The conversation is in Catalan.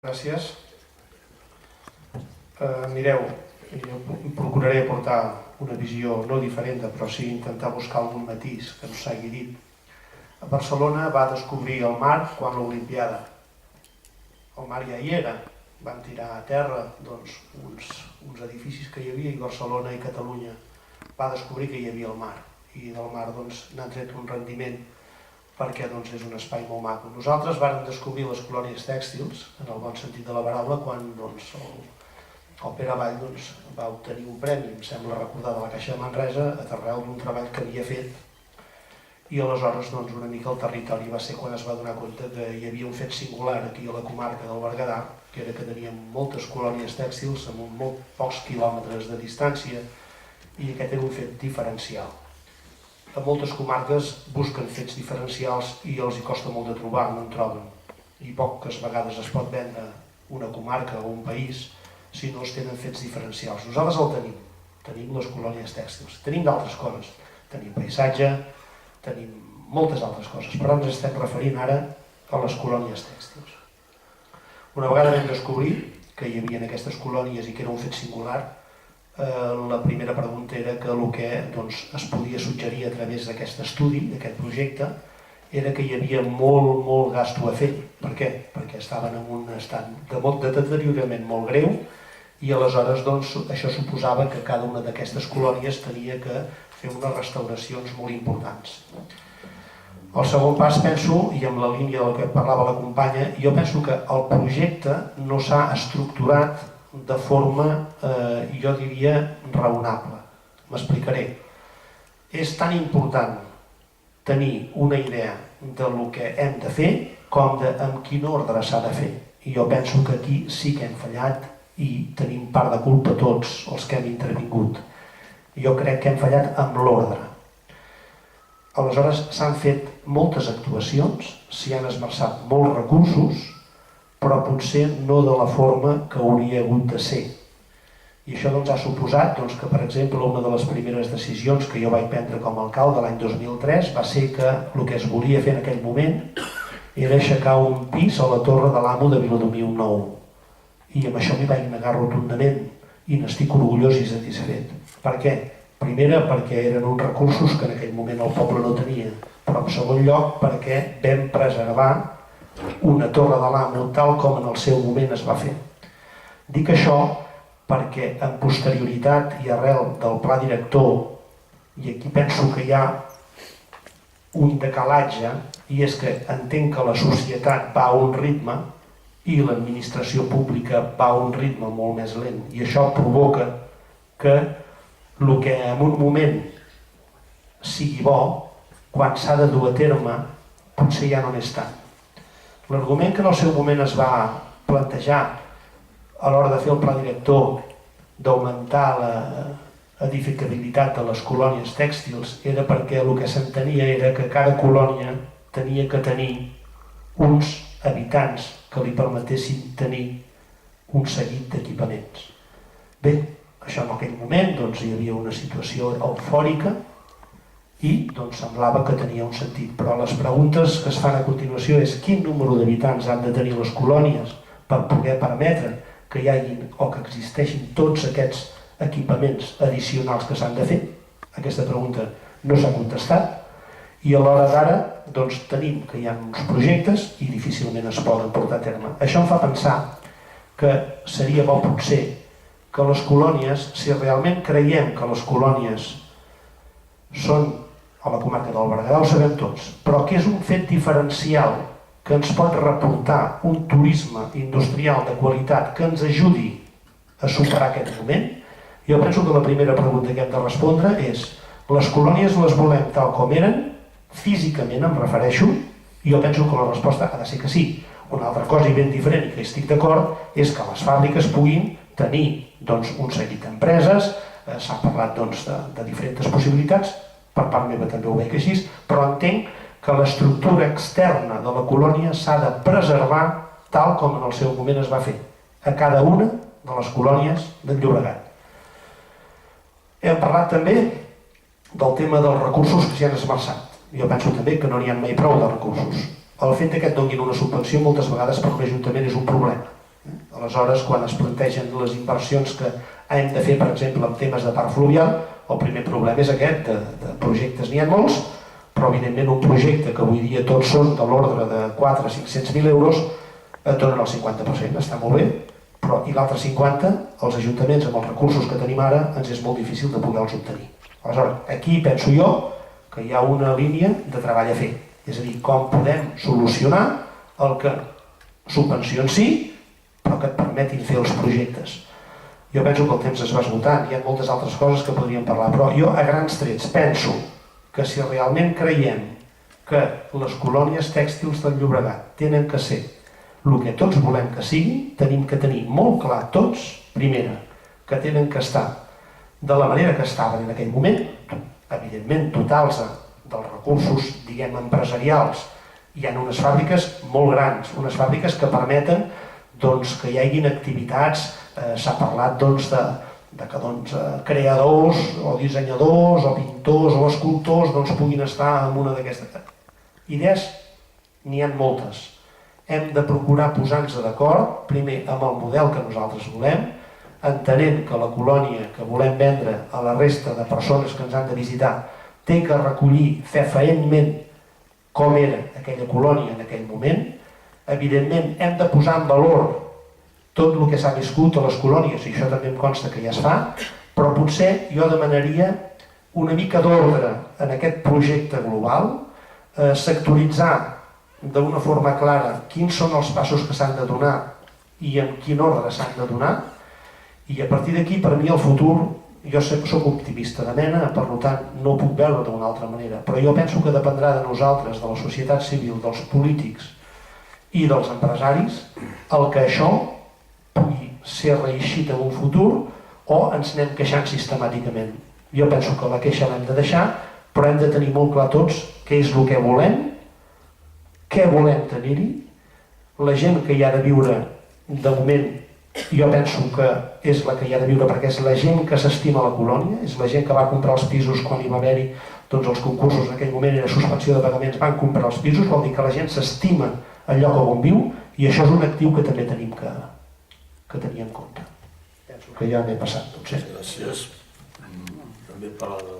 Gràcies. Mireu, jo procuraré aportar una visió no diferent, però sí intentar buscar algun matís que no s'hagi dit. A Barcelona va descobrir el mar quan l'Olimpiada. El mar ja hi era. Van tirar a terra uns edificis que hi havia i Barcelona i Catalunya va descobrir que hi havia el mar. I del mar n'han tret un rendiment perquè és un espai molt maco. Nosaltres vàrem descobrir les colònies tèxtils, en el bon sentit de la paraula, quan el Pere Vall va obtenir un premi, em sembla recordar, de la Caixa de Manresa, arrel d'un treball que havia fet, i aleshores una mica el territori va ser quan es va donar compte que hi havia un fet singular aquí a la comarca del Berguedà, que era que teníem moltes colònies tèxtils amb molt pocs quilòmetres de distància, i aquest era un fet diferencial. A moltes comarques busquen fets diferencials i els hi costa molt de trobar, no en troben. I poques vegades es pot vendre una comarca o un país si no es tenen fets diferencials. Nosaltres el tenim. Tenim les colònies tèxtils. Tenim d'altres coses. Tenim paisatge, tenim moltes altres coses, però ens estem referint ara a les colònies tèxtils. Una vegada vam descobrir que hi havia aquestes colònies i que era un fet singular, la primera pregunta era que el que es podia suggerir a través d'aquest estudi, d'aquest projecte, era que hi havia molt gasto a fer. Per què? Perquè estaven en un estat de deteriorament molt greu i aleshores això suposava que cada una d'aquestes colònies tenia que fer unes restauracions molt importants. El segon pas, penso, i amb la línia del que parlava la companya, jo penso que el projecte no s'ha estructurat de forma, jo diria, raonable. M'explicaré. És tan important tenir una idea del que hem de fer com de en quin ordre s'ha de fer. I jo penso que aquí sí que hem fallat i tenim part de culpa tots els que hem intervingut. Jo crec que hem fallat amb l'ordre. Aleshores s'han fet moltes actuacions, s'hi han esmerçat molts recursos, però potser no de la forma que hauria hagut de ser. I això ha suposat que, per exemple, una de les primeres decisions que jo vaig prendre com a alcalde l'any 2003 va ser que el que es volia fer en aquell moment era aixecar un pis a la Torre de l'Amo de Viladomiu Nou. I amb això m'hi vaig negar rotundament i n'estic orgullós i satisfet. Per què? Primera, perquè eren uns recursos que en aquell moment el poble no tenia, però en segon lloc perquè vam preservar una Torre de l'Amo tal com en el seu moment es va fer. Dic això perquè en posterioritat i arrel del pla director, i aquí penso que hi ha un decalatge, i és que entenc que la societat va a un ritme i l'administració pública va a un ritme molt més lent, i això provoca que el que en un moment sigui bo, quan s'ha de dur a terme, potser ja no n'és tant. L'argument que en el seu moment es va plantejar a l'hora de fer el pla director d'augmentar l'edificabilitat de les colònies tèxtils era perquè el que s'entenia era que cada colònia tenia que tenir uns habitants que li permetessin tenir un seguit d'equipaments. Bé, això en aquell moment hi havia una situació eufòrica i semblava que tenia un sentit, però les preguntes que es fan a continuació és quin número d'habitants han de tenir les colònies per poder permetre que hi hagin o que existeixin tots aquests equipaments addicionals que s'han de fer. Aquesta pregunta no s'ha contestat i a l'hora d'ara tenim que hi ha uns projectes i difícilment es poden portar a terme. Això em fa pensar que seria bo potser que les colònies, si realment creiem que les colònies són a la comarca del Berguedà, ho sabem tots, però que és un fet diferencial que ens pot reportar un turisme industrial de qualitat que ens ajudi a superar aquest moment, jo penso que la primera pregunta que hem de respondre és les colònies les volem tal com eren, físicament em refereixo, i jo penso que la resposta ha de ser que sí. Una altra cosa i ben diferent, i que estic d'acord, és que les fàbriques puguin tenir un seguit d'empreses, s'ha parlat de diferents possibilitats, per part meva també ho veig així, però entenc que l'estructura externa de la colònia s'ha de preservar tal com en el seu moment es va fer, a cada una de les colònies del Llobregat. Hem parlat també del tema dels recursos que s'hi han esmerçat. Jo penso també que no n'hi ha mai prou de recursos. El fet que et donin una subvenció moltes vegades per un ajuntament és un problema. Aleshores, quan es plantegen les inversions que hem de fer, per exemple, en temes de parc fluvial, el primer problema és aquest, de projectes n'hi ha molts, però evidentment un projecte que avui dia tots són de l'ordre de 4 a 500.000 euros et donen el 50%, està molt bé, però i l'altre 50, els ajuntaments amb els recursos que tenim ara ens és molt difícil de poder-los obtenir. Aleshores, aquí penso jo que hi ha una línia de treball a fer, és a dir, com podem solucionar el que subvencions sí, però que et permetin fer els projectes. Jo penso que el temps es va esgotant, hi ha moltes altres coses que podríem parlar, però jo a grans trets penso que si realment creiem que les colònies tèxtils del Llobregat tenen que ser el que tots volem que siguin, tenim que tenir molt clar tots, primera, que tenen que estar de la manera que estaven en aquell moment, evidentment totals dels recursos, diguem, empresarials. Hi ha unes fàbriques molt grans, unes fàbriques que permeten que hi hagin activitats, s'ha parlat de que creadors o dissenyadors o pintors o escultors puguin estar en una d'aquestes idees. N'hi ha moltes. Hem de procurar posar-nos d'acord, primer amb el model que nosaltres volem, entenent que la colònia que volem vendre a la resta de persones que ens han de visitar té que recollir fefaentment com era aquella colònia en aquell moment. Evidentment hem de posar en valor tot el que s'ha viscut a les colònies, i això també em consta que ja es fa, però potser jo demanaria una mica d'ordre en aquest projecte global, sectoritzar d'una forma clara quins són els passos que s'han de donar i en quin ordre s'han de donar, i a partir d'aquí, per mi, el futur, jo soc optimista de mena, per tant no ho puc veure d'una altra manera, però jo penso que dependrà de nosaltres, de la societat civil, dels polítics i dels empresaris, el que això pugui ser reeixit en un futur o ens anem queixant sistemàticament. Jo penso que la queixa l'hem de deixar, però hem de tenir molt clar tots què és el que volem, què volem tenir-hi, la gent que hi ha de viure, de moment, jo penso que és la que hi ha de viure perquè és la gent que s'estima la colònia, és la gent que va comprar els pisos quan hi va haver-hi els concursos, en aquell moment era suspensió de pagaments, van comprar els pisos, vol dir que la gent s'estima el lloc on viu, i això és un actiu que també tenim que tenir en compte. Penso que ja m'he passat, potser. Gràcies. També parla de